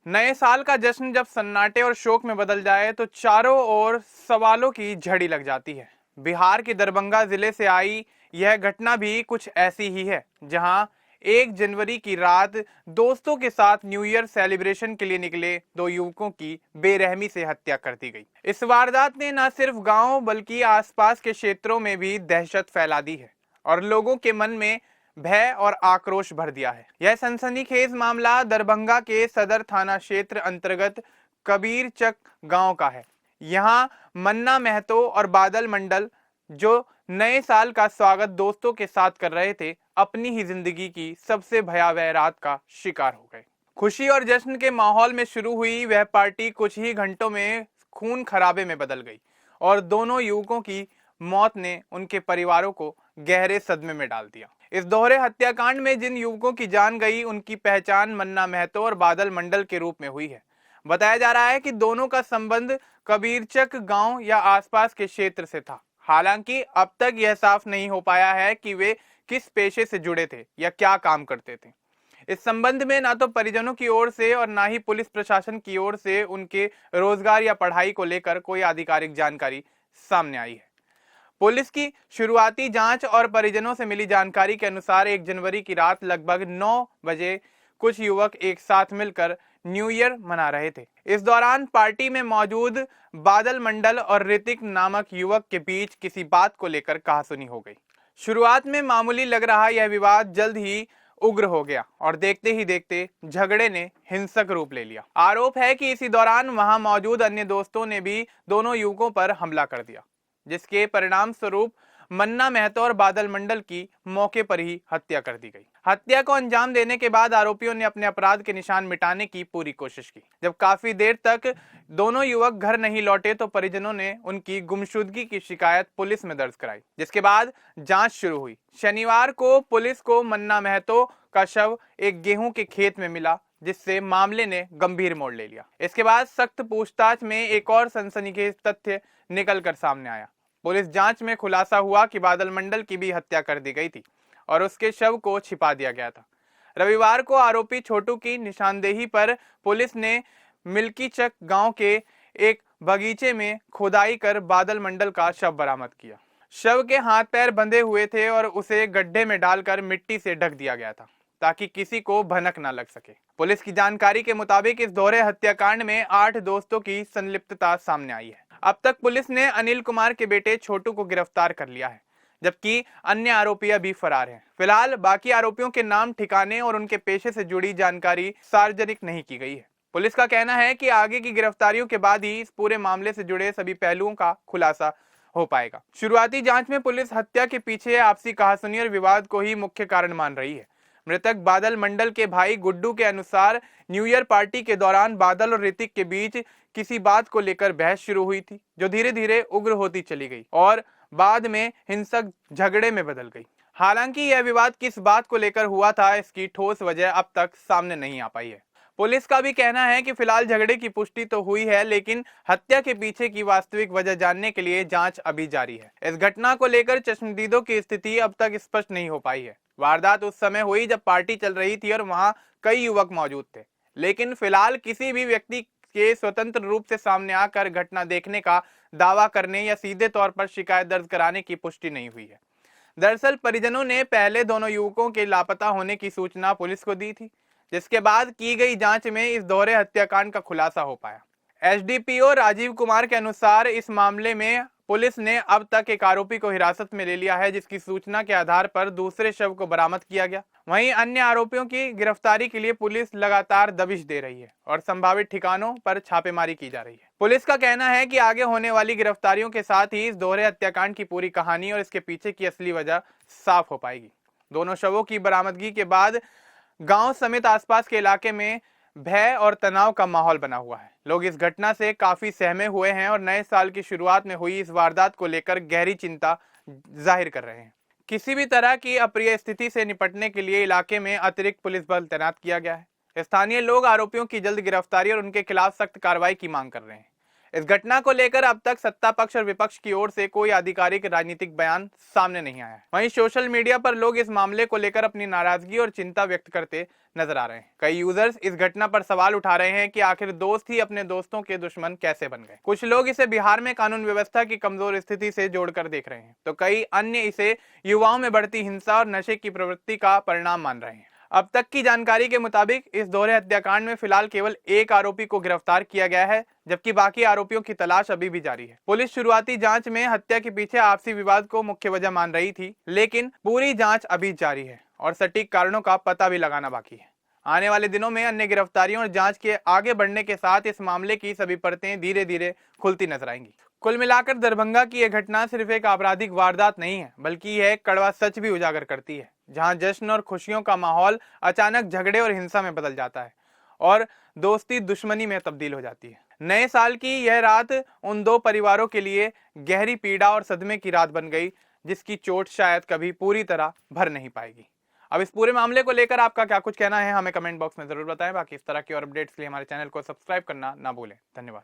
नए साल का जश्न जब सन्नाटे और शोक में बदल जाए तो चारों ओर सवालों की झड़ी लग जाती है। बिहार के दरभंगा जिले से आई यह घटना भी कुछ ऐसी ही है, जहां 1 जनवरी की रात दोस्तों के साथ न्यू ईयर सेलिब्रेशन के लिए निकले 2 युवकों की बेरहमी से हत्या कर दी गई। इस वारदात ने न सिर्फ गांव बल्कि आसपास के क्षेत्रों में भी दहशत फैला दी है और लोगों के मन में भय और आक्रोश भर दिया है। यह सनसनीखेज मामला दरभंगा के सदर थाना क्षेत्र अंतर्गत कबीरचक गांव का है। यहां मन्ना महतो और बादल मंडल, जो नए साल का स्वागत दोस्तों के साथ कर रहे थे, अपनी ही जिंदगी की सबसे भयावह रात का शिकार हो गए। खुशी और जश्न के माहौल में शुरू हुई वह पार्टी कुछ ही घंटों में खून खराबे में बदल गई और दोनों युवकों की मौत ने उनके परिवारों को गहरे सदमे में डाल दिया। इस दोहरे हत्याकांड में जिन युवकों की जान गई, उनकी पहचान मन्ना महतो और बादल मंडल के रूप में हुई है। बताया जा रहा है कि दोनों का संबंध कबीरचक गांव या आसपास के क्षेत्र से था। हालांकि अब तक यह साफ नहीं हो पाया है कि वे किस पेशे से जुड़े थे या क्या काम करते थे। इस संबंध में ना तो परिजनों की ओर से और ना ही पुलिस प्रशासन की ओर से उनके रोजगार या पढ़ाई को लेकर कोई आधिकारिक जानकारी सामने आई है। पुलिस की शुरुआती जांच और परिजनों से मिली जानकारी के अनुसार 1 जनवरी की रात लगभग 9 बजे कुछ युवक एक साथ मिलकर न्यू ईयर मना रहे थे। इस दौरान पार्टी में मौजूद बादल मंडल और ऋतिक नामक युवक के बीच किसी बात को लेकर कहासुनी हो गई। शुरुआत में मामूली लग रहा यह विवाद जल्द ही उग्र हो गया और देखते ही देखते झगड़े ने हिंसक रूप ले लिया। आरोप है कि इसी दौरान वहां मौजूद अन्य दोस्तों ने भी दोनों युवकों पर हमला कर दिया, जिसके परिणाम स्वरूप मन्ना महतो और बादल मंडल की मौके पर ही हत्या कर दी गई। हत्या को अंजाम देने के बाद आरोपियों ने अपने अपराध के निशान मिटाने की पूरी कोशिश की। जब काफी देर तक दोनों युवक घर नहीं लौटे तो परिजनों ने उनकी गुमशुदगी की शिकायत पुलिस में दर्ज कराई, जिसके बाद जांच शुरू हुई। शनिवार को पुलिस को मन्ना महतो का शव एक गेहूं के खेत में मिला, जिससे मामले ने गंभीर मोड़ ले लिया। इसके बाद सख्त पूछताछ में एक और सनसनीखेज तथ्य निकलकर सामने आया। पुलिस जांच में खुलासा हुआ कि बादल मंडल की भी हत्या कर दी गई थी और उसके शव को छिपा दिया गया था। रविवार को आरोपी छोटू की निशानदेही पर पुलिस ने मिल्कीचक गांव के एक बगीचे में खुदाई कर बादल मंडल का शव बरामद किया। शव के हाथ पैर बंधे हुए थे और उसे गड्ढे में डालकर मिट्टी से ढक दिया गया था ताकि किसी को भनक न लग सके। पुलिस की जानकारी के मुताबिक इस दोहरे हत्याकांड में 8 दोस्तों की संलिप्तता सामने आई है। अब तक पुलिस ने अनिल कुमार के बेटे छोटू को गिरफ्तार कर लिया है, जबकि अन्य आरोपी अभी फरार हैं। फिलहाल बाकी आरोपियों के नाम, ठिकाने और उनके पेशे से जुड़ी जानकारी सार्वजनिक नहीं की गई है। पुलिस का कहना है कि आगे की गिरफ्तारियों के बाद ही इस पूरे मामले से जुड़े सभी पहलुओं का खुलासा हो पाएगा। शुरुआती जांच में पुलिस हत्या के पीछे आपसी कहासुनी और विवाद को ही मुख्य कारण मान रही है। मृतक बादल मंडल के भाई गुड्डू के अनुसार न्यू ईयर पार्टी के दौरान बादल और ऋतिक के बीच किसी बात को लेकर बहस शुरू हुई थी, जो धीरे धीरे उग्र होती चली गई और बाद में हिंसक झगड़े में बदल गई। हालांकि यह विवाद किस बात को लेकर हुआ था, इसकी ठोस वजह अब तक सामने नहीं आ पाई है। पुलिस का भी कहना है कि फिलहाल झगड़े की पुष्टि तो हुई है, लेकिन हत्या के पीछे की वास्तविक वजह जानने के लिए जांच अभी जारी है। इस घटना को लेकर चश्मदीदों की स्थिति अब तक स्पष्ट नहीं हो पाई है। वारदात उस समय हुई जब पार्टी चल रही थी और वहां कई युवक मौजूद थे, लेकिन फिलहाल किसी भी व्यक्ति के स्वतंत्र रूप से सामने आकर घटना देखने का दावा करने या सीधे तौर पर शिकायत दर्ज कराने की पुष्टि नहीं हुई है। दरअसल परिजनों ने पहले दोनों युवकों के लापता होने की सूचना पुलिस को दी थी, जिसके बाद की गई जांच में इस दोहरे हत्याकांड का खुलासा हो पाया। एसडीपीओ राजीव कुमार के अनुसार इस मामले में पुलिस ने अब तक एक आरोपी को हिरासत में ले लिया है, जिसकी सूचना के आधार पर दूसरे शव को बरामद किया गया। वहीं अन्य आरोपियों की गिरफ्तारी के लिए पुलिस लगातार दबिश दे रही है और संभावित ठिकानों पर छापेमारी की जा रही है। पुलिस का कहना है कि आगे होने वाली गिरफ्तारियों के साथ ही इस दोहरे हत्याकांड की पूरी कहानी और इसके पीछे की असली वजह साफ हो पाएगी। दोनों शवों की बरामदगी के बाद गांव समेत आसपास के इलाके में भय और तनाव का माहौल बना हुआ है। लोग इस घटना से काफी सहमे हुए हैं और नए साल की शुरुआत में हुई इस वारदात को लेकर गहरी चिंता जाहिर कर रहे हैं। किसी भी तरह की अप्रिय स्थिति से निपटने के लिए इलाके में अतिरिक्त पुलिस बल तैनात किया गया है। स्थानीय लोग आरोपियों की जल्द गिरफ्तारी और उनके खिलाफ सख्त कार्रवाई की मांग कर रहे हैं। इस घटना को लेकर अब तक सत्ता पक्ष और विपक्ष की ओर से कोई आधिकारिक राजनीतिक बयान सामने नहीं आया है। वहीं सोशल मीडिया पर लोग इस मामले को लेकर अपनी नाराजगी और चिंता व्यक्त करते नजर आ रहे हैं। कई यूजर्स इस घटना पर सवाल उठा रहे हैं कि आखिर दोस्त ही अपने दोस्तों के दुश्मन कैसे बन गए। कुछ लोग इसे बिहार में कानून व्यवस्था की कमजोर स्थिति से जोड़कर देख रहे हैं, तो कई अन्य इसे युवाओं में बढ़ती हिंसा और नशे की प्रवृत्ति का परिणाम मान रहे हैं। अब तक की जानकारी के मुताबिक इस दोहरे हत्याकांड में फिलहाल केवल एक आरोपी को गिरफ्तार किया गया है, जबकि बाकी आरोपियों की तलाश अभी भी जारी है। पुलिस शुरुआती जांच में हत्या के पीछे आपसी विवाद को मुख्य वजह मान रही थी, लेकिन पूरी जांच अभी जारी है और सटीक कारणों का पता भी लगाना बाकी है। आने वाले दिनों में अन्य गिरफ्तारियों और जांच के आगे बढ़ने के साथ इस मामले की सभी परतें धीरे धीरे खुलती नजर आएंगी। कुल मिलाकर दरभंगा की यह घटना सिर्फ एक आपराधिक वारदात नहीं है, बल्कि यह एक कड़वा सच भी उजागर करती है, जहां जश्न और खुशियों का माहौल अचानक झगड़े और हिंसा में बदल जाता है और दोस्ती दुश्मनी में तब्दील हो जाती है। नए साल की यह रात उन दो परिवारों के लिए गहरी पीड़ा और सदमे की रात बन गई, जिसकी चोट शायद कभी पूरी तरह भर नहीं पाएगी। अब इस पूरे मामले को लेकर आपका क्या कुछ कहना है, हमें कमेंट बॉक्स में जरूर बताएं। बाकी इस तरह की और अपडेट्स के लिए हमारे चैनल को सब्सक्राइब करना ना भूलें। धन्यवाद।